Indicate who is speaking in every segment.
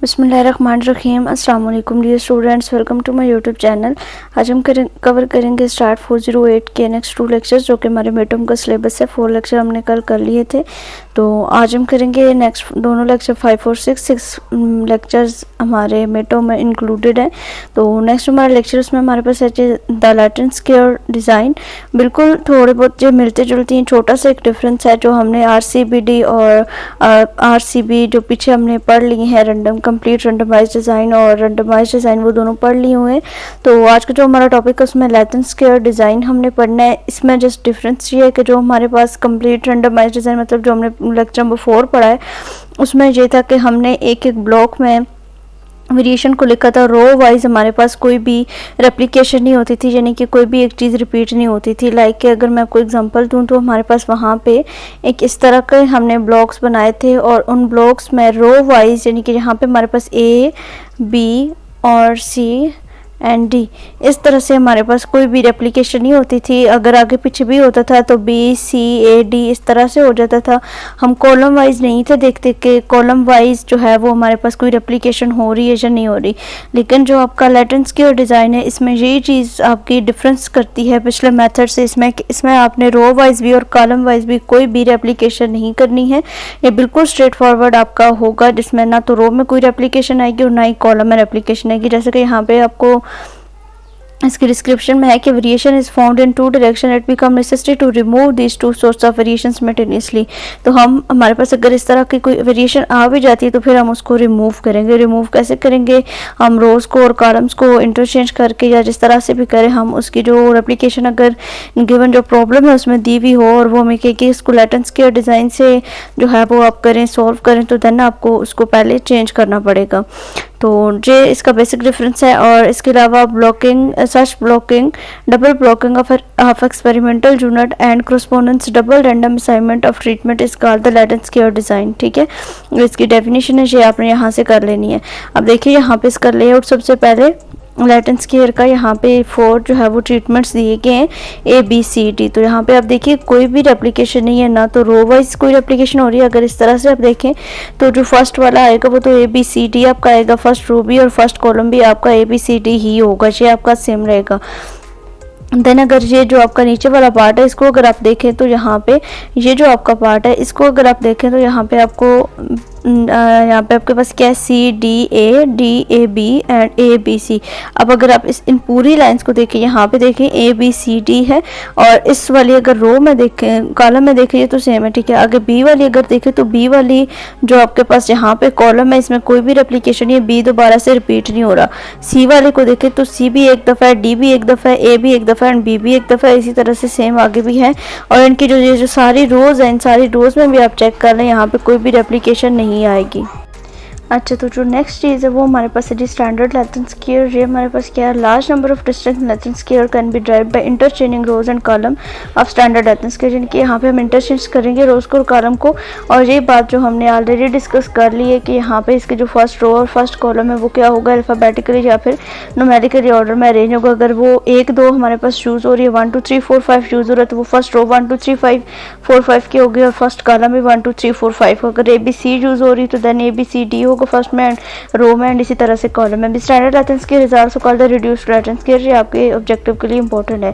Speaker 1: बिस्मिल्लाहिर्रहमानिर्रहीम। अस्सलाम वालेकुम dear students, welcome to my YouTube channel. आज हम कवर करेंगे स्टार्ट 408 के नेक्स्ट 2 लेक्चर्स जो कि हमारे मेटम का सिलेबस है। 4 लेक्चर हमने कल कर लिए थे, तो आज हम करेंगे नेक्स्ट दोनों लेक्चर 5 और 6 लेक्चर्स हमारे मेटम में इंक्लूडेड हैं। तो नेक्स्ट हमारा लेक्चर उसमें हमारे पास है द लैटिन स्क्वायर डिज़ाइन। बिल्कुल थोड़े बहुत जो मिलते जुलती हैं, छोटा सा एक डिफरेंस है जो हमने RCBD और RCB जो पीछे हमने पढ़ लिए हैं, रैंडम कंप्लीट रैंडमाइज डिज़ाइन और रैंडमाइज डिज़ाइन, वो दोनों पढ़ लिए हुए हैं। तो आज का जो हमारा टॉपिक है उसमें लैटिन स्क्वायर डिज़ाइन हमने पढ़ना है। इसमें जस्ट डिफरेंस ये है कि जो हमारे पास कंप्लीट रैंडमाइज डिज़ाइन मतलब जो हमने लेक्चर नंबर 4 पढ़ा है उसमें ये था कि हमने एक एक ब्लॉक में वेरिएशन को लिखा था। रो वाइज हमारे पास कोई भी रेप्लिकेशन नहीं होती थी, यानी कि कोई भी एक चीज़ रिपीट नहीं होती थी। लाइक कि अगर मैं आपको एग्जांपल दूं तो हमारे पास वहाँ पे एक इस तरह के हमने ब्लॉक्स बनाए थे और उन ब्लॉक्स में रो वाइज यानी कि यहाँ पे हमारे पास A, B और C एंड D इस तरह से हमारे पास कोई भी रेप्लिकेशन नहीं होती थी। अगर आगे पीछे भी होता था तो B, C, A, D इस तरह से हो जाता था। हम कॉलम वाइज नहीं थे देखते कि कॉलम वाइज जो है वो हमारे पास कोई रेप्लिकेशन हो रही है या नहीं हो रही। लेकिन जो आपका लैटिन स्क्वायर डिज़ाइन है इसमें यही चीज़ आपकी डिफरेंस करती है पिछले मेथड से। इसमें आपने रो वाइज भी और कॉलम वाइज भी कोई भी रेप्लिकेशन नहीं करनी है। ये बिल्कुल स्ट्रेट फॉरवर्ड आपका होगा, जिसमें ना तो रो में कोई रेप्लिकेशन आएगी और ना ही कॉलम में रेप्लिकेशन आएगी। जैसे कि यहाँ पे आपको इसकी डिस्क्रिप्शन में है कि variation is found in 2 direction, it become necessary to remove this 2 source of variation simultaneously. तो हमारे पास अगर इस तरह की कोई वेरिएशन आ भी जाती है तो फिर हम उसको रिमूव करेंगे। रिमूव कैसे करेंगे? हम रोज़ को और कॉलम्स को इंटरचेंज करके या जिस तरह से भी करें, हम उसकी जो रेप्लिकेशन अगर गिवन जो प्रॉब्लम है उसमें दी हुई हो और वो हमें कि इसको लैटिन स्क्वायर डिज़ाइन से जो है वो आप करें, सॉल्व करें, तो देन आपको उसको पहले चेंज करना पड़ेगा। तो ये इसका बेसिक डिफरेंस है। और इसके अलावा blocking, such blocking, double blocking of experimental unit and correspondence double random assignment of treatment is called the Latin square design. ठीक है, इसकी डेफिनेशन है, ये आपने यहाँ से कर लेनी है। अब देखिए यहाँ पे इसका लेआउट सबसे पहले लैटिन स्क्वायर का यहाँ पे 4 जो है वो ट्रीटमेंट्स दिए गए हैं A, B, C, D। तो यहाँ पे आप देखिए कोई भी रेप्लिकेशन नहीं है, ना तो रो वाइज कोई रेप्लिकेशन हो रही है। अगर इस तरह से आप देखें तो जो फर्स्ट वाला आएगा वो तो A, B, C, D आपका आएगा, फर्स्ट रो भी और फर्स्ट कॉलम भी आपका A, B, C, D ही होगा, ये आपका सेम रहेगा। देन अगर ये जो आपका नीचे वाला पार्ट है इसको अगर आप देखें तो यहाँ पे ये जो आपका पार्ट है इसको अगर आप देखें तो यहाँ पे आपके पास क्या है? C, D, A, D, A, B and A, B, C। अब अगर आप इन पूरी लाइंस को देखें, यहाँ पे देखें A, B, C, D है और इस वाली अगर रो में देखें, कॉलम में देखें तो सेम है। ठीक है, आगे B वाली अगर देखें तो B वाली जो आपके पास यहाँ पे कॉलम है इसमें कोई भी रेप्लिकेशन नहीं है, B दोबारा से रिपीट नहीं हो रहा। C वाले को देखें तो C भी एक दफ़ा है, D भी एक दफ़ा है, A भी एक दफ़ा एंड B भी एक दफ़ा है। इसी तरह से सेम आगे भी है। और इनकी जो सारी रोज़ हैं, इन सारी रोज़ में भी आप चेक कर लें, यहाँ पे कोई भी रेप्लिकेशन नहीं आएगी। अच्छा, तो जो नेक्स्ट चीज़ है वो हमारे पास है जी स्टैंडर्ड लैटिन स्क्वायर। ये हमारे पास क्या है? Large number of distinct Latin square can be drive by interchanging rows and column of standard Latin square. यानी कि यहाँ पे हम इंटरचेंज करेंगे रोज को और कॉलम को। और ये बात जो हमने ऑलरेडी डिस्कस कर ली है कि यहाँ पे इसके जो फर्स्ट रो और फर्स्ट कॉलम है वो क्या होगा? अल्फ़ाबेटिकली या फिर न्यूमेरिकली ऑर्डर में अरेंज होगा। अगर वो 1, 2 हमारे पास यूज़ हो रही है, 1, 2, 3, 4, 5 यूज़ हो रहा है तो वो फर्स्ट रो 1, 2, 3, 4, 5 की होगी और फर्स्ट कॉलम भी 1, 2, 3, 4, 5। अगर A, B, C यूज़ हो रही तो then A, B, C, D होगा फर्स्ट में, रो में एंड इसी तरह से कॉलम में भी। Standard Latin square is also called the reduced Latin square. ये आपके ऑब्जेक्टिव के लिए इंपॉर्टेंट है।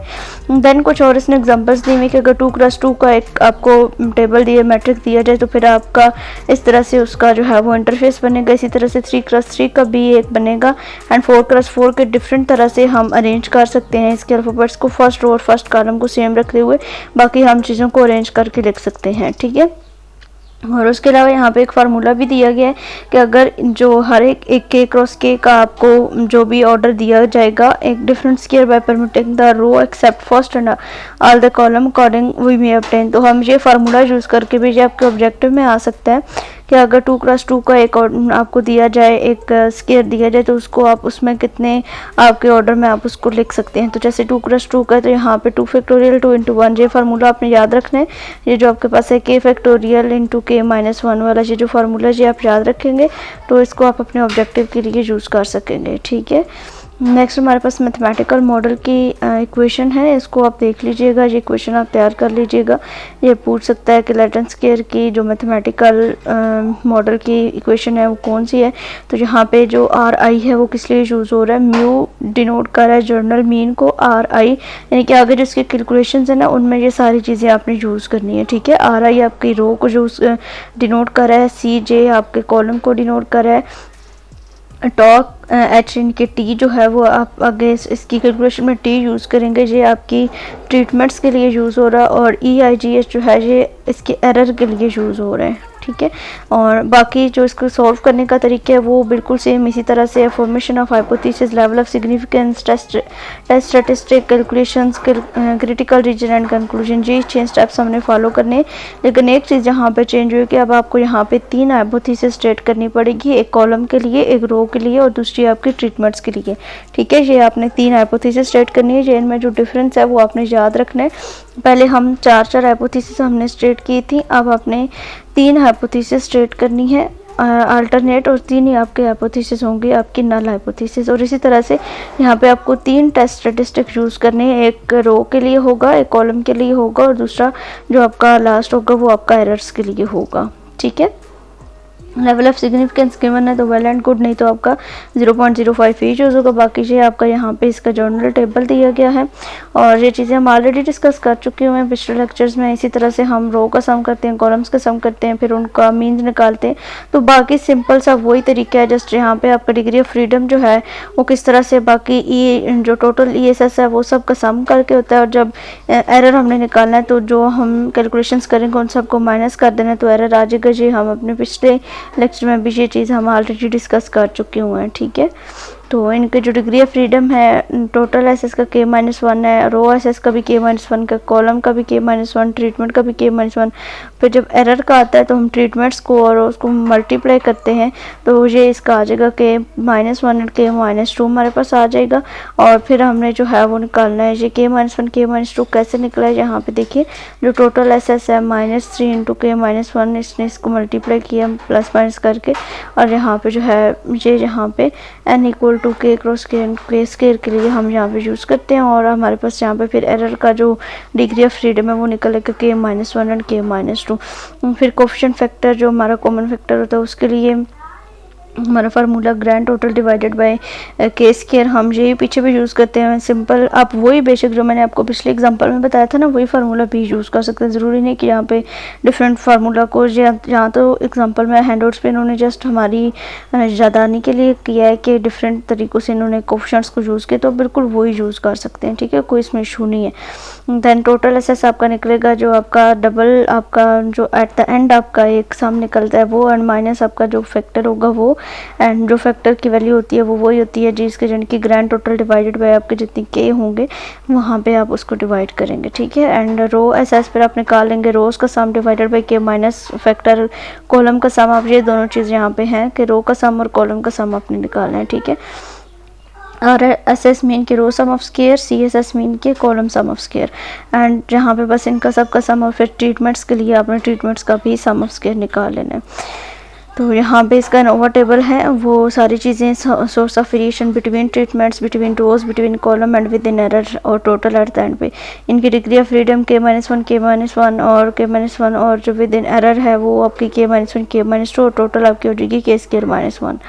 Speaker 1: देन कुछ और इसने एग्जांपल्स दी हुई कि अगर 2x2 का एक आपको टेबल दिया, मैट्रिक दिया जाए तो फिर आपका इस तरह से उसका जो है वो इंटरफेस बनेगा। इसी तरह से 3x3 का भी एक बनेगा एंड 4x4 के डिफरेंट तरह से हम अरेंज कर सकते हैं इसके अल्फ़ाबेट्स को, फर्स्ट रो और फर्स्ट कॉलम को सेम रखते हुए बाकी हम चीज़ों को अरेंज करके लिख सकते हैं। ठीक है, और उसके अलावा यहाँ पे एक फार्मूला भी दिया गया है कि अगर जो हर एक K क्रॉस K का आपको जो भी ऑर्डर दिया जाएगा, एक different square by permitting the row except first and all the column according we may obtain. तो हम ये फार्मूला यूज़ करके भी ये आपके ऑब्जेक्टिव में आ सकता है कि अगर 2x2 का एक आपको दिया जाए, एक स्क्वायर दिया जाए तो उसको आप उसमें कितने आपके ऑर्डर में आप उसको लिख सकते हैं। तो जैसे 2x2 का तो यहाँ पे 2 फैक्टोरियल 2 × 1 ये फार्मूला आपने याद रखना है। ये जो आपके पास है K फैक्टोरियल × K-1 वाला ये जो फार्मूला ये आप याद रखेंगे तो इसको आप अपने ऑब्जेक्टिव के लिए यूज़ कर सकेंगे। ठीक है, नेक्स्ट हमारे पास मैथमेटिकल मॉडल की इक्वेशन है, इसको आप देख लीजिएगा, ये इक्वेशन आप तैयार कर लीजिएगा। ये पूछ सकता है कि लेटन स्क्वायर की जो मैथमेटिकल मॉडल की इक्वेशन है वो कौन सी है। तो यहाँ पे जो आर आई है वो किस लिए यूज़ हो रहा है, म्यू डिनोट कर रहा है जर्नल मीन को, आर आई यानी कि आगे जो इसकी कैलकुलेशंस है ना उनमें ये सारी चीज़ें आपने यूज़ करनी है, ठीक है। आर आई आपकी रो को जो डिनोट कर रहा है, सी जे आपके कॉलम को डिनोट कर रहा है, टॉक एच इनके टी जो है वो आप आगे इसकी कैलकुलेशन में टी यूज़ करेंगे, ये आपकी ट्रीटमेंट्स के लिए यूज़ हो रहा है, और ई आई जी एच जो है ये इसके एरर के लिए यूज़ हो रहे हैं, ठीक है। और बाकी जो इसको सॉल्व करने का तरीका है वो बिल्कुल सेम इसी तरह से, formation of hypothesis, level of significance, test statistic, calculations, critical region and conclusion, ये चेंज स्टेप्स हमने फॉलो करने। लेकिन एक चीज़ यहाँ पे चेंज हुई कि अब आपको यहाँ पे 3 हाइपोथेसिस स्टेट करनी पड़ेगी, एक कॉलम के लिए, एक रो के लिए और दूसरी आपकी ट्रीटमेंट्स के लिए, ठीक है। ये आपने 3 हाइपोथेसिस स्टेट करनी है, ये इनमें जो डिफरेंस है वो आपने याद रखना है। पहले हम 4 हाइपोथेसिस हमने स्टेट की थी, अब आपने 3 हाइपोथेसिस स्टेट करनी है अल्टरनेट, और 3 ही आपके हाइपोथेसिस होंगे आपकी नल हाइपोथेसिस। और इसी तरह से यहाँ पे आपको 3 टेस्ट स्टैटिस्टिक यूज़ करने हैं, एक रो के लिए होगा, एक कॉलम के लिए होगा, और दूसरा जो आपका लास्ट होगा वो आपका एरर्स के लिए होगा, ठीक है। लेवल ऑफ सिग्निफिकेंस गिवन है तो वेल एंड गुड, नहीं तो आपका 0.05 ही यूज़ होगा। बाकी ये आपका यहाँ पे इसका जर्नल टेबल दिया गया है, और ये चीज़ें हम ऑलरेडी डिस्कस कर चुके हुए हैं पिछले लेक्चर्स में। इसी तरह से हम रो का सम करते हैं, कॉलम्स का सम करते हैं, फिर उनका मीन्स निकालते हैं। तो बाकी सिंपल सा वही तरीका है, जस्ट यहाँ पे आपका डिग्री ऑफ फ्रीडम जो है वो किस तरह से बाकी जो टोटल ESS है वो सब का सम करके होता है, और जब एरर हमने निकालना है तो जो हम कैलकुलेशंस करेंगे उन सबको माइनस कर देना है तो एरर आ जाएगा। जी हम अपने पिछले लेक्चर में भी ये चीज़ हम ऑलरेडी डिस्कस कर चुके हुए हैं, ठीक है। तो इनके जो डिग्री ऑफ फ्रीडम है, टोटल एसएस का K-1 है, रो एसएस का भी K-1 का, कॉलम का भी K-1, ट्रीटमेंट का भी K-1। फिर जब एरर का आता है तो हम ट्रीटमेंट्स को और उसको मल्टीप्लाई करते हैं तो ये इसका आ जाएगा K-1 और K-2 हमारे पास आ जाएगा। और फिर हमने जो है वो निकालना है, ये K-1 K-2 कैसे निकला है, यहाँ पे देखिए जो टोटल एसएस है -3 × K-1, इसने इसको मल्टीप्लाई किया प्लस माइनस करके, और यहाँ पे जो है ये यहाँ पे n = K cross K square के लिए हम यहाँ पे यूज़ करते हैं। और हमारे पास यहाँ पे फिर एरर का जो डिग्री ऑफ फ्रीडम है वो निकलेगा K-1 और K-2। फिर कोफिशिएंट फैक्टर जो हमारा कॉमन फैक्टर होता है उसके लिए हमारा formula grand total divided by K square, हम यही पीछे भी यूज़ करते हैं। सिंपल आप वही बेसिक जो मैंने आपको पिछले एग्जांपल में बताया था ना वही फार्मूला भी यूज़ कर सकते हैं। ज़रूरी नहीं कि यहाँ पे डिफरेंट फार्मूला को, यहाँ तो एग्जांपल में हैंडआउट्स पे इन्होंने जस्ट हमारी यादानी के लिए किया है कि डिफरेंट तरीक़ों से इन्होंने कोफिशिएंट्स को यूज़ किया, तो बिल्कुल वही यूज़ कर सकते हैं, ठीक है, कोई इसमें इशू नहीं है। दैन टोटल एसएस आपका निकलेगा जो आपका डबल आपका जो एट द एंड आपका एक सम निकलता है वो, एंड माइनस आपका जो फैक्टर होगा वो, एंड जो फैक्टर की वैल्यू होती है वो वही होती है जिसके जन की ग्रैंड टोटल डिवाइडेड बाय आपके जितनी K होंगे वहाँ पे आप उसको डिवाइड करेंगे, ठीक है। एंड रो एसएस पर आप निकाल लेंगे रोज़ का सम divided by K minus factor column का सम। आप ये दोनों चीज़ यहाँ पे हैं कि रो का सम और कॉलम का सम आपने निकालना है, ठीक है। और एसएस मीन के row sum of square, CSS mean के column sum of square, and जहाँ पे बस इनका सबका सम, और फिर ट्रीटमेंट्स के लिए आपने ट्रीटमेंट्स का भी सम ऑफ स्क्वायर निकाल लेना है। तो यहाँ पे इसका नोवा टेबल है, वो सारी चीज़ें source of variation between treatments, between rows, between column and within error, और टोटल एट द एंड पे इनकी degree of freedom K-1 K-1 और K-1, और जो विद इन एरर है वो आपकी K-1 K-2, और टोटल आपकी हो जाएगी K स्क्वायर -1।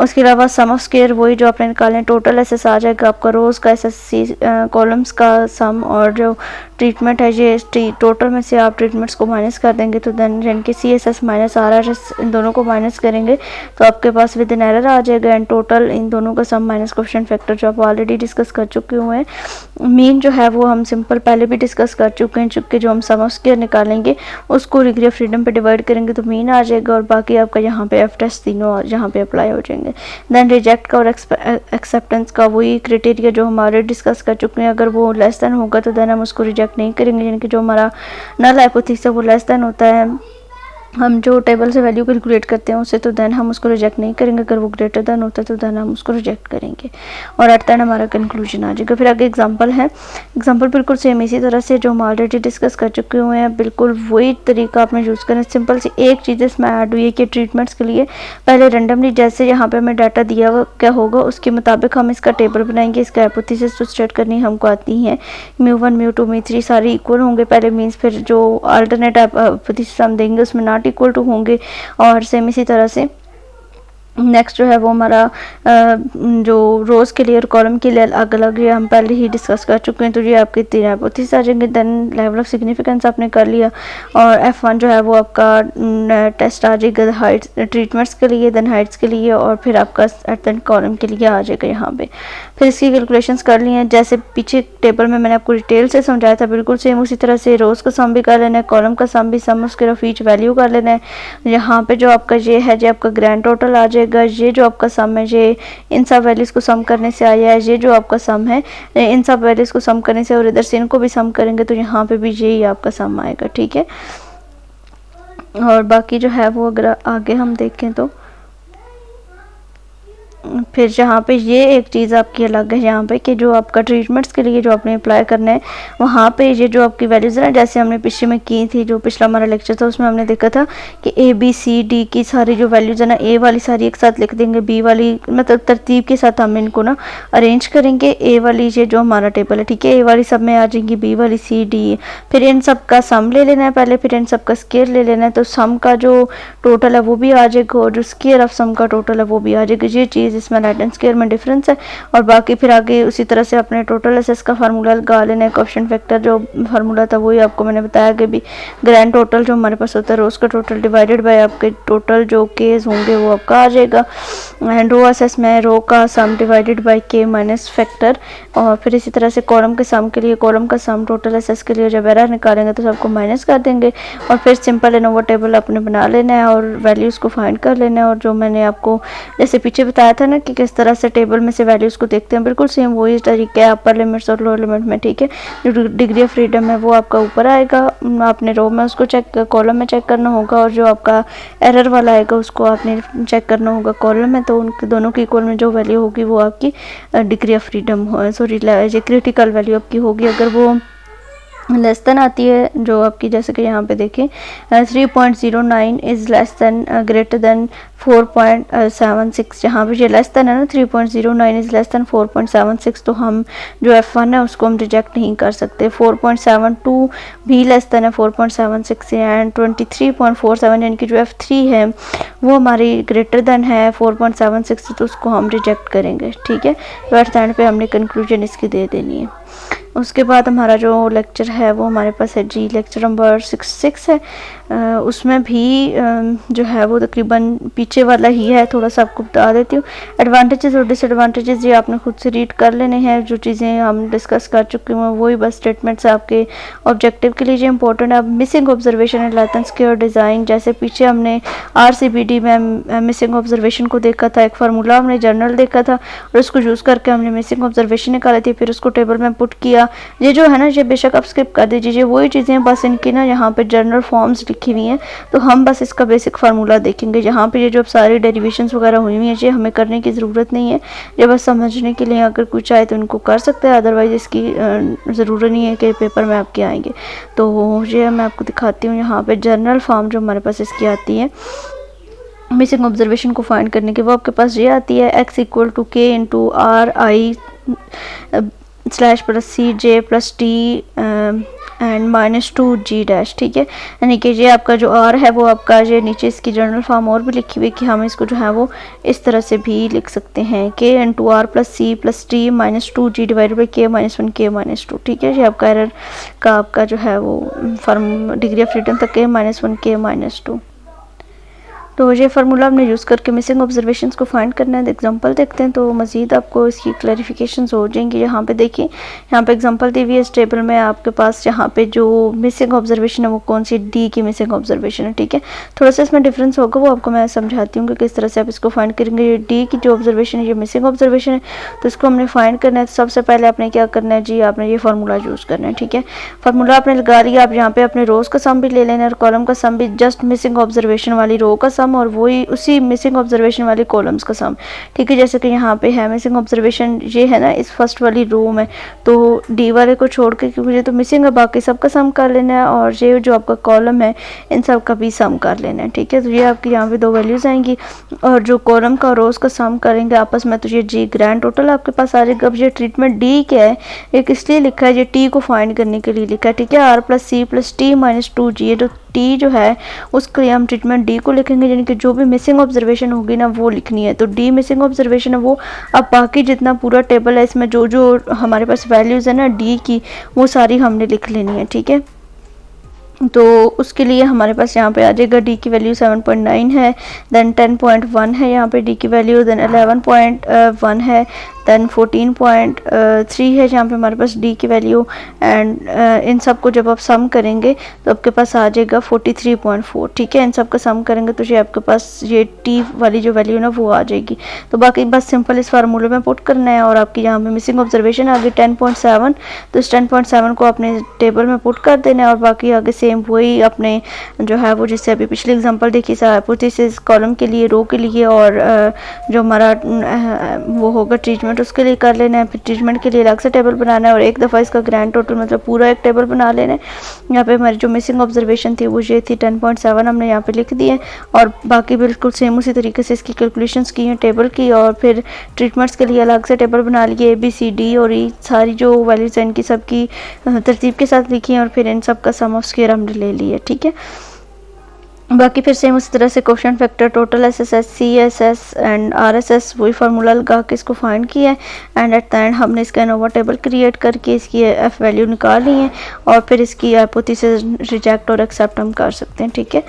Speaker 1: उसके अलावा सम ऑफ स्क्वायर वही जो आपने निकाले, टोटल एसएस आ जाएगा आपका रोज़ का एसएस, कॉलम्स का सम, और जो ट्रीटमेंट है ये टोटल में से आप ट्रीटमेंट्स को माइनस कर देंगे तो देन जिनके CSS माइनस RRS इन दोनों को माइनस करेंगे तो आपके पास विद इन एरर आ जाएगा, एंड टोटल इन दोनों का सम माइनस कोफिशिएंट फैक्टर जो आप ऑलरेडी डिस्कस कर चुके हुए हैं। मीन जो है वो हम सिंपल पहले भी डिस्कस कर चुके हैं, चुके जो हम सम ऑफ स्क्वायर निकालेंगे उसको डिग्री ऑफ फ्रीडम पे डिवाइड करेंगे तो मीन आ जाएगा, और बाकी आपका यहाँ पे एफ टेस्ट तीनों यहाँ पे अप्लाई हो जाएंगे। देन रिजेक्ट का और एक्सेप्टेंस का वही क्राइटेरिया जो हमारे डिस्कस कर चुके हैं, अगर वो लेस देन होगा तो देन हम उसको रिजेक्ट नहीं करेंगे, यानी कि जो हमारा नल हाइपोथेसिस है वो लेस देन होता है हम जो टेबल से वैल्यू कैलकुलेट करते हैं उससे, तो देन हम उसको रिजेक्ट नहीं करेंगे। अगर वो ग्रेटर देन होता है तो देन हम उसको रिजेक्ट करेंगे और एट द एंड हमारा कंक्लूजन आ जाएगा। फिर आगे एग्जांपल है, एग्जांपल बिल्कुल सेम इसी तरह से जो हम ऑलरेडी डिस्कस कर चुके हुए हैं, बिल्कुल वही तरीका आपने यूज़ करना है। सिंपल सी एक चीज़ इसमें ऐड हुई है कि ट्रीटमेंट्स के लिए पहले रेंडमली जैसे यहाँ पे हमें डाटा दिया हुआ क्या होगा उसके मुताबिक हम इसका टेबल बनाएंगे। इसका हाइपोथेसिस तो स्टार्ट करनी हमको आती है, μ1 μ2 μ3 सारे इक्वल होंगे पहले, मीन्स फिर जो अल्टरनेट हाइपोथेसिस हम देंगे उसमें नॉट इक्वल टू होंगे। और सेम इसी तरह से नेक्स्ट जो है वो हमारा जो रोज़ के लिए और कॉलम के लिए अलग अलग, ये हम पहले ही डिस्कस कर चुके हैं। तो ये आपके 3 हाइपोथेसिस आ जाएंगे। देन लेवल ऑफ सिग्निफिकेंस आपने कर लिया और F1 जो है वो आपका टेस्ट आ जाएगा हाइट्स ट्रीटमेंट्स के लिए, देन हाइट्स के लिए, और फिर आपका एट द कॉलम के लिए आ जाएगा यहाँ पे। फिर इसकी कैलकुलेशंस कर ली हैं जैसे पीछे टेबल में मैंने आपको डिटेल से समझाया था, बिल्कुल सेम उसी तरह से रोज़ का सम भी कर लेना है, कॉलम का सम भी, सम उसके ऑफ ईच वैल्यू कर लेना है। यहाँ पे जो आपका ये है जो आपका ग्रैंड टोटल आ जाएगा। ये जो आपका सम है ये इन सब वैल्यूज़ को सम करने से आया है। ये जो आपका सम है इन सब वैल्यूज़ को सम करने से, और इधर से इनको भी सम करेंगे तो यहाँ पे भी यही आपका सम आएगा, ठीक है। और बाकी जो है वो अगर आगे हम देखें तो फिर जहाँ पे ये एक चीज़ आपकी अलग है यहाँ पे कि जो आपका ट्रीटमेंट्स के लिए जो आपने अप्लाई करना है वहाँ पे ये जो आपकी वैल्यूज़ है ना, जैसे हमने पिछले में की थी, जो पिछला हमारा लेक्चर था उसमें हमने देखा था कि ABCD की सारी जो वैल्यूज़ है ना, A वाली सारी एक साथ लिख देंगे, B वाली मतलब तरतीब के साथ हम इनको ना अरेंज करेंगे। A वाली ये जो हमारा टेबल है, ठीक है, A वाली सब में आ जाएंगी, B वाली C D, फिर इन सब का सम ले लेना है पहले, फिर इन सब का स्क्वायर ले लेना है। तो सम का जो टोटल है वो भी आ जाएगा और जो स्क्वायर ऑफ सम का टोटल है वो भी आ जाएगा। ये चीज़ इसमें राइट एंड स्क्वायर में डिफरेंस है। और बाकी फिर आगे उसी तरह से अपने टोटल एसएस का फार्मूला लगा लेना है। कोएफिशिएंट फैक्टर जो फार्मूला था वही आपको मैंने बताया कि भी ग्रैंड टोटल जो हमारे पास होता है रोज़ का टोटल डिवाइडेड बाय आपके टोटल जो केस होंगे वो आपका आ जाएगा। एंड रो एसएस में रो का सम डिवाइडेड बाय के माइनस फैक्टर। और फिर इसी तरह से कॉलम के सम के लिए कॉलम का सम टोटल एसएस के लिए जब एरर निकालेंगे तो सबको माइनस कर देंगे। और फिर सिंपल एनोवा टेबल आपने बना लेना है और वैल्यूज़ को फाइंड कर लेना है। और जो मैंने आपको जैसे पीछे बताया था ना कि किस तरह से टेबल में से वैल्यूज़ को देखते हैं, बिल्कुल सेम वही तरीका है अपर लिमिट्स और लोअर लिमिट में, ठीक है। जो डिग्री ऑफ फ्रीडम है वो आपका ऊपर आएगा, आपने रो में उसको चेक कॉलम में चेक करना होगा, और जो आपका एरर वाला आएगा उसको आपने चेक करना होगा कॉलम में। तो उनके दोनों की इक्वल में जो वैल्यू होगी वो आपकी डिग्री ऑफ फ्रीडम सॉरी ये क्रिटिकल वैल्यू आपकी होगी। अगर वो लेस देन आती है जो आपकी, जैसे कि यहाँ पे देखें 3.09 is less than greater than 4.76, जहाँ पे ये लेस देन है ना 3.09 इज़ लेस देन 4.76, तो हम जो F1 है उसको हम रिजेक्ट नहीं कर सकते। 4.72 भी लेस देन है 4.76 एंड 23.47 यानी कि जो F3 है वो हमारी ग्रेटर देन है 4.76, तो उसको हम रिजेक्ट करेंगे, ठीक है। तो एट द एंड पे हमने कंक्लूजन इसकी दे देनी है। उसके बाद हमारा जो लेक्चर है वो हमारे पास है जी लेक्चर नंबर 66 है। उसमें भी जो है वो तकरीबन पीछे वाला ही है, थोड़ा सा आपको बता देती हूँ। एडवांटेजेस और डिसएडवांटेजेस ये आपने खुद से रीड कर लेने हैं, जो चीज़ें हम डिस्कस कर चुके हैं वही बस स्टेटमेंट्स आपके ऑब्जेक्टिव के लिए जो इंपॉर्टेंट है। अब missing observation and latents care design, जैसे पीछे हमने RCBD में मिसिंग ऑब्जर्वेशन को देखा था, एक फार्मूला हमने जर्नल देखा था और उसको यूज़ करके हमने मिसिंग ऑब्जर्वेशन निकाली थी, फिर उसको टेबल में पुट किया। ये जो है ना ये बेशक आप स्किप कर दीजिए, वही चीज़ें बस इनकी ना यहाँ पे जनरल फॉर्म्स लिखी हुई हैं, तो हम बस इसका बेसिक फार्मूला देखेंगे। यहाँ पे ये जो सारी डेरिवेशंस वगैरह हुई हुई हैं ये हमें करने की ज़रूरत नहीं है, ये बस समझने के लिए अगर कुछ चाहे तो उनको कर सकते हैं, अदरवाइज़ इसकी ज़रूरत नहीं है कि पेपर में आपके आएंगे। तो ये मैं आपको दिखाती हूँ, यहाँ पर जनरल फॉर्म जो हमारे पास इसकी आती है मिसिंग ऑब्जर्वेशन को फाइंड करने के, वो आपके पास ये आती है x equal to k into RI slash plus CJ plus T and -2G dash, ठीक है। यानी कि ये आपका जो R है वो आपका ये नीचे इसकी जनरल फॉर्म और भी लिखी हुई कि हम इसको जो है वो इस तरह से भी लिख सकते हैं k into R plus C plus T -2G divided by k -1 k -2, ठीक है। ये आपका एरर का आपका जो है वो फॉर्म डिग्री ऑफ फ्रीडम तक k -1 k -2। तो ये फार्मूला हमने यूज़ करके मिसिंग ऑब्जर्वेशंस को फाइंड करना है। एग्जांपल देखते हैं तो मज़ीद आपको इसकी क्लैरिफिकेशंस हो जाएंगी। यहाँ पे देखिए, यहाँ पे एग्जांपल दी हुई है इस टेबल में आपके पास, यहाँ पे जो मिसिंग ऑब्जर्वेशन है वो कौन सी, डी की मिसिंग ऑब्जर्वेशन है। ठीक है, थोड़ा सा इसमें डिफरेंस होगा, वो आपको मैं समझाती हूँ कि किस तरह से आप इसको फाइंड करेंगे। ये डी की जो ऑब्जर्वेशन है ये मिसिंग ऑब्जर्वेशन है, तो इसको हमने फाइंड करना है। तो सबसे पहले आपने क्या करना है जी, आपने ये फार्मूला यूज़ करना है। ठीक है, फार्मूला आपने लगा लिया। आप यहाँ पे अपने रोज़ का सम भी ले लेना और कॉलम का सम भी, जस्ट मिसिंग ऑब्जर्वेशन वाली रो का सम और वही उसी मिसिंग ऑब्जर्वेशन वाले कॉलम्स का सम। ठीक है, जैसे कि यहाँ पे है मिसिंग ऑब्जर्वेशन ये है ना इस फर्स्ट वाली रो में, तो डी वाले को छोड़ के, क्योंकि ये तो मिसिंग है, बाकी सबका सम कर लेना है और ये जो आपका कॉलम है इन सब का भी सम कर लेना है। ठीक है, तो ये आपकी यहाँ पे दो वैल्यूज़ आएंगी और जो कॉलम का और रोज़ का सम करेंगे आपस में, तो ये जी ग्रैंड टोटल आपके पास आ जाएगा। अब ये ट्रीटमेंट डी क्या है, ये किस लिए लिखा है, ये टी को फाइंड करने के लिए लिखा है। ठीक है, R plus C plus T minus 2g, ये जो टी जो है उसके लिए हम ट्रीटमेंट डी को लिखेंगे, यानी कि जो भी मिसिंग ऑब्जर्वेशन होगी ना वो लिखनी है। तो डी मिसिंग ऑब्जर्वेशन है वो। अब बाकी जितना पूरा टेबल है इसमें जो जो हमारे पास वैल्यूज़ है ना डी की, वो सारी हमने लिख लेनी है। ठीक है, तो उसके लिए हमारे पास यहाँ पे आ जाएगा डी की वैल्यू 7.9 है, देन 10.1 है यहाँ पे डी की वैल्यू, देन 11.1 है, देन 14.3 है जहाँ पे हमारे पास डी की वैल्यू। एंड इन सब को जब आप सम करेंगे तो आपके पास आ जाएगा 43.4। ठीक है, इन सब का सम करेंगे तो ये आपके पास ये टी वाली जो वैल्यू ना वो आ जाएगी। तो बाकी बस सिंपल इस फार्मूले में पुट करना है और आपकी यहाँ पे मिसिंग ऑब्जर्वेशन आ गई 10.7, तो इस 10.7 को आपने टेबल में पुट कर देना है और बाकी आगे सेम वही अपने जो है वो, जिससे अभी पिछले एग्जांपल देखिए हाइपोथेसिस कॉलम के लिए, रो के लिए और जो हमारा वो होगा ट्रीटमेंट उसके लिए कर लेना है। फिर ट्रीटमेंट के लिए अलग से टेबल बनाना है और एक दफ़ा इसका ग्रैंड टोटल मतलब पूरा एक टेबल बना लेना है। यहाँ पे हमारी जो मिसिंग ऑब्जर्वेशन थी वो ये थी 10.7, हमने यहाँ पे लिख दिए और बाकी बिल्कुल सेम उसी तरीके से इसकी कैलकुलेशंस की हैं टेबल की, और फिर ट्रीटमेंट्स के लिए अलग से टेबल बना लिए, ABCD और ई सारी जो वैल्यूज हैं इनकी सबकी तरतीब के साथ लिखी हैं और फिर इन सब का सम ऑफ स्क्वायर हमने ले लिया। ठीक है, बाकी फिर सेम उसी तरह से question factor, total SSS, CSS and RSS वही फार्मूला लगा के इसको फाइंड किया है एंड एट द एंड हमने इसका एनोवा टेबल क्रिएट करके इसकी F वैल्यू निकाल ली है और फिर इसकी हाइपोथेसिस रिजेक्ट और एक्सेप्ट हम कर सकते हैं। ठीक है,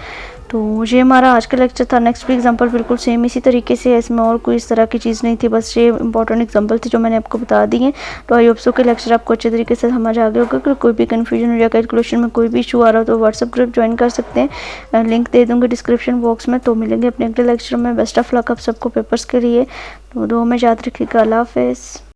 Speaker 1: तो ये हमारा आज का लेक्चर था। नेक्स्ट भी एग्जांपल बिल्कुल सेम इसी तरीके से है, इसमें और कोई इस तरह की चीज़ नहीं थी, बस ये इंपॉर्टेंट एग्जांपल थी जो मैंने आपको बता दी है। तो आई होप सो के लेक्चर आपको अच्छे तरीके से समझ आ गया होगा। कि कोई भी कन्फ्यूजन हो या कैलकुलेशन में कोई भी इशू आ रहा हो तो व्हाट्सअप ग्रुप ज्वाइन कर सकते हैं, लिंक दे दूँगी डिस्क्रिप्शन बॉक्स में। तो मिलेंगे अपने अगले लेक्चर में। बेस्ट ऑफ लक आप सबको पेपर्स के लिए, तो दुआ में याद रखिएगा। अल्लाह हाफिज़।